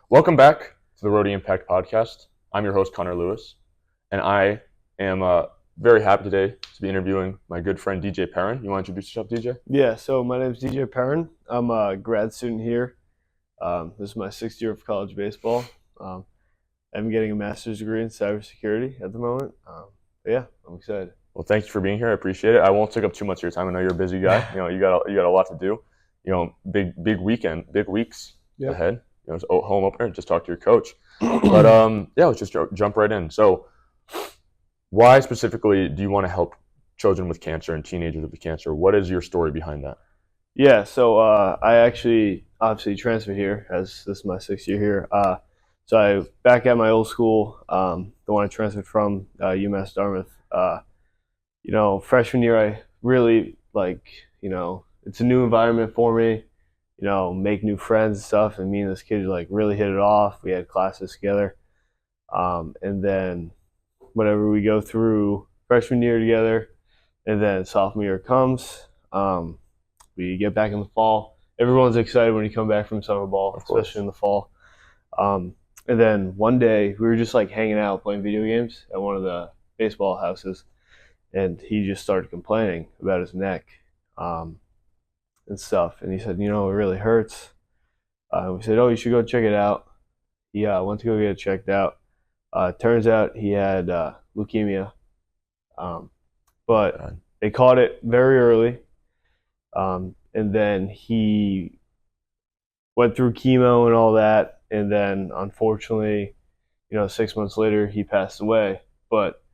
Welcome back to the Rhody Impact Podcast. I'm your host, Connor Lewis, and I am very happy today to be interviewing my good friend, DJ Perron. You want to introduce yourself, DJ? Yeah, so my name is DJ Perron. I'm a grad student here. This is my sixth year of college baseball. I'm getting a master's degree in cybersecurity at the moment. I'm excited. Well, thank you for being here. I appreciate it. I won't take up too much of your time. I know you're a busy guy. You got a lot to do. Big weeks ahead. It's home opener. Just talk to your coach. But let's just jump right in. So, why specifically do you want to help children with cancer and teenagers with cancer? What is your story behind that? Yeah, so I actually obviously transferred here as this is my sixth year here. So I back at my old school, the one I transferred from, UMass Dartmouth. Freshman year I really it's a new environment for me. Make new friends and stuff, and me and this kid really hit it off. We had classes together, and then whenever we go through freshman year together, and then sophomore year comes, we get back in the fall. Everyone's excited when you come back from summer ball, especially in the fall. And then one day we were just hanging out playing video games at one of the baseball houses, and he just started complaining about his neck. And stuff, and he said, it really hurts. We said, oh, you should go check it out. He went to go get it checked out. Turns out he had leukemia, but they caught it very early, and then he went through chemo and all that, and then unfortunately, 6 months later, he passed away. But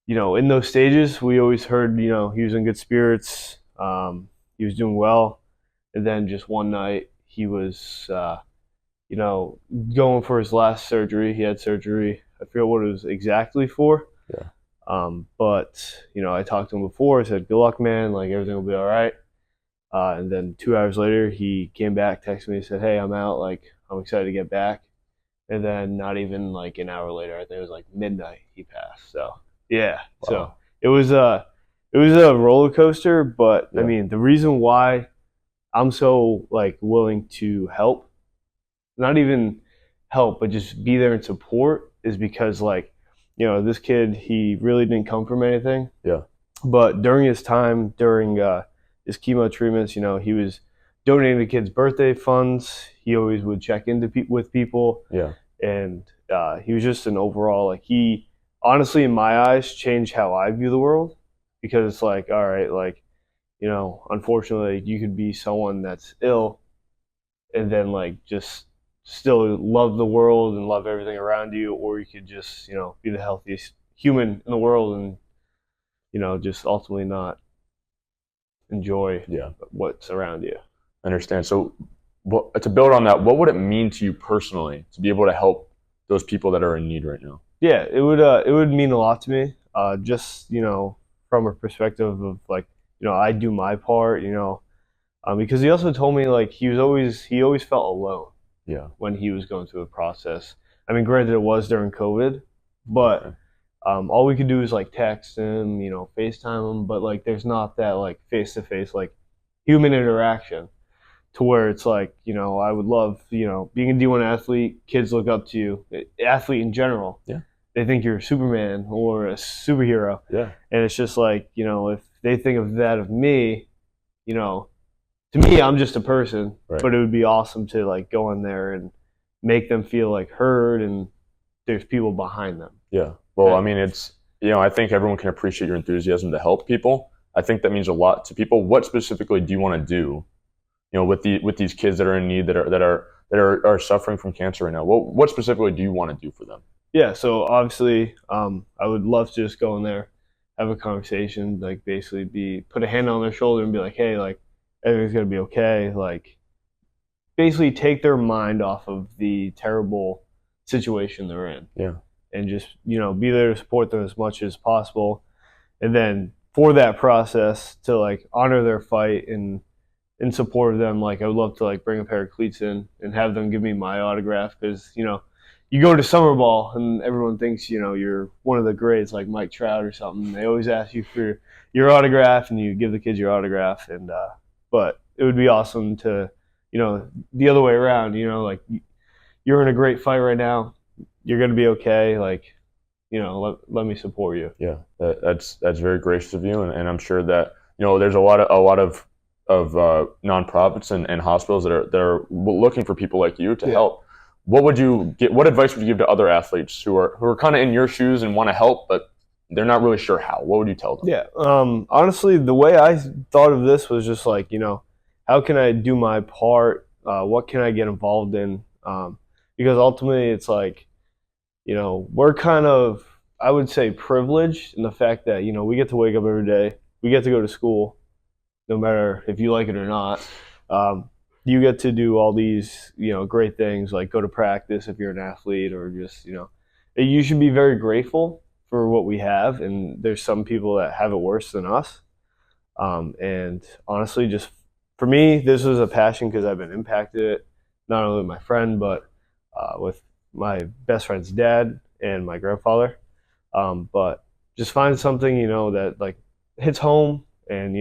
in those stages, we always heard, he was in good spirits. He was doing well, and then just one night he was, going for his last surgery. He had surgery. I forget what it was exactly for. Yeah. But I talked to him before. I said, "Good luck, man. Everything will be all right." And then 2 hours later, he came back, texted me, said, "Hey, I'm out. I'm excited to get back." And then not even an hour later, I think it was midnight, he passed. So yeah. Wow. So it was a roller coaster, but yeah. I mean, the reason why I'm so willing to help, not even help, but just be there and support, is because this kid, he really didn't come from anything. Yeah. But during his time, during his chemo treatments, he was donating to kids' birthday funds. He always would check into with people. Yeah. And he was just an overall, he honestly, in my eyes, changed how I view the world. Because it's all right, unfortunately, you could be someone that's ill and then just still love the world and love everything around you, or you could just, be the healthiest human in the world and, just ultimately not enjoy what's around you. I understand. So to build on that, what would it mean to you personally to be able to help those people that are in need right now? Yeah, it would mean a lot to me. Just, from a perspective of I do my part, because he also told me he always felt alone. Yeah. When he was going through the process. I mean, granted, it was during COVID, but all we could do is text him, FaceTime him, but there's not that face to face human interaction to where it's I would love being a D1 athlete. Kids look up to you, athlete in general. Yeah. They think you're Superman or a superhero. Yeah. And it's just if they think of that of me, to me, I'm just a person, right. But it would be awesome to go in there and make them feel heard and there's people behind them. Yeah. Well, I mean, it's, I think everyone can appreciate your enthusiasm to help people. I think that means a lot to people. What specifically do you want to do, with these kids that are in need, that are suffering from cancer right now? What specifically do you want to do for them? Yeah, so obviously, I would love to just go in there, have a conversation, basically put a hand on their shoulder and be like, hey, everything's gonna be okay. Basically take their mind off of the terrible situation they're in. Yeah. And just, be there to support them as much as possible. And then for that process to honor their fight and in support of them, I would love to bring a pair of cleats in and have them give me my autograph, because, you go to summer ball and everyone thinks, you're one of the greats like Mike Trout or something. They always ask you for your autograph and you give the kids your autograph. And, but it would be awesome to, the other way around, you're in a great fight right now. You're going to be okay. Like, let me support you. Yeah, that's very gracious of you, and I'm sure that there's a lot of nonprofits and hospitals that are looking for people like you to help. What advice would you give to other athletes who are kind of in your shoes and want to help, but they're not really sure how? What would you tell them? Yeah, honestly, the way I thought of this was just like, how can I do my part? What can I get involved in? Because ultimately, it's like, we're kind of, I would say, privileged in the fact that, we get to wake up every day. We get to go to school, no matter if you like it or not. You get to do all these, great things, like go to practice if you're an athlete, or just, you should be very grateful for what we have. And there's some people that have it worse than us. And honestly, just for me, this was a passion because I've been impacted it, not only with my friend, but with my best friend's dad and my grandfather. But just find something, that like hits home, and,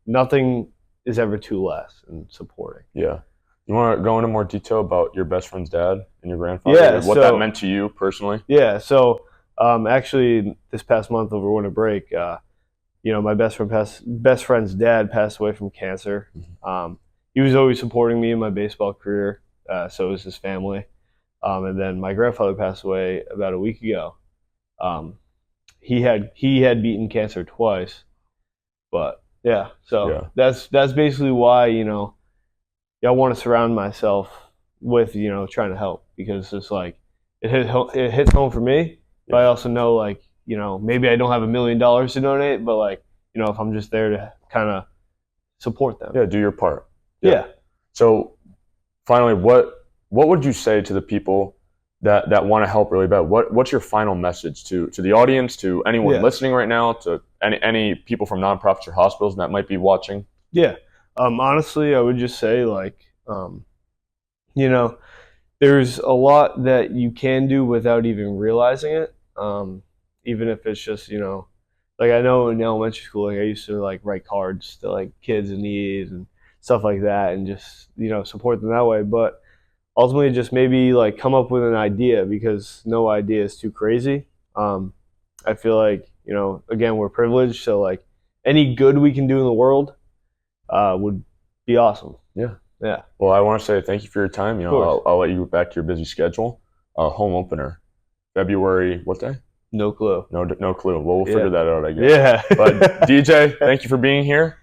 nothing is ever too less in supporting. Yeah. You want to go into more detail about your best friend's dad and your grandfather? Yeah. What that meant to you personally? Yeah. So actually, this past month over winter break, my best friend's dad passed away from cancer. Mm-hmm. He was always supporting me in my baseball career, so was his family. And then my grandfather passed away about a week ago. He had beaten cancer twice, but that's basically why I want to surround myself with trying to help, because it's like it hits home for me. But I also know, like, maybe I don't have $1 million to donate, but like, if I'm just there to kind of support them. Yeah, do your part. Yeah. So finally, what would you say to the people that want to help really bad? What's your final message to the audience, to anyone listening right now, to any people from nonprofits or hospitals that might be watching? Yeah. Honestly, I would just say, like, there's a lot that you can do without even realizing it. Even if it's just, like, I know in elementary school, like, I used to like write cards to like kids in need and stuff like that, and just, support them that way. But ultimately, just maybe like come up with an idea, because no idea is too crazy. I feel like, again, we're privileged, so like any good we can do in the world would be awesome. Yeah. Yeah. Well, I want to say thank you for your time. I'll let you get back to your busy schedule. Home opener, February, what day? No clue. No clue. Well, we'll figure that out, I guess. Yeah. But DJ, thank you for being here.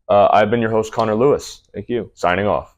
I've been your host, Connor Lewis. Thank you. Signing off.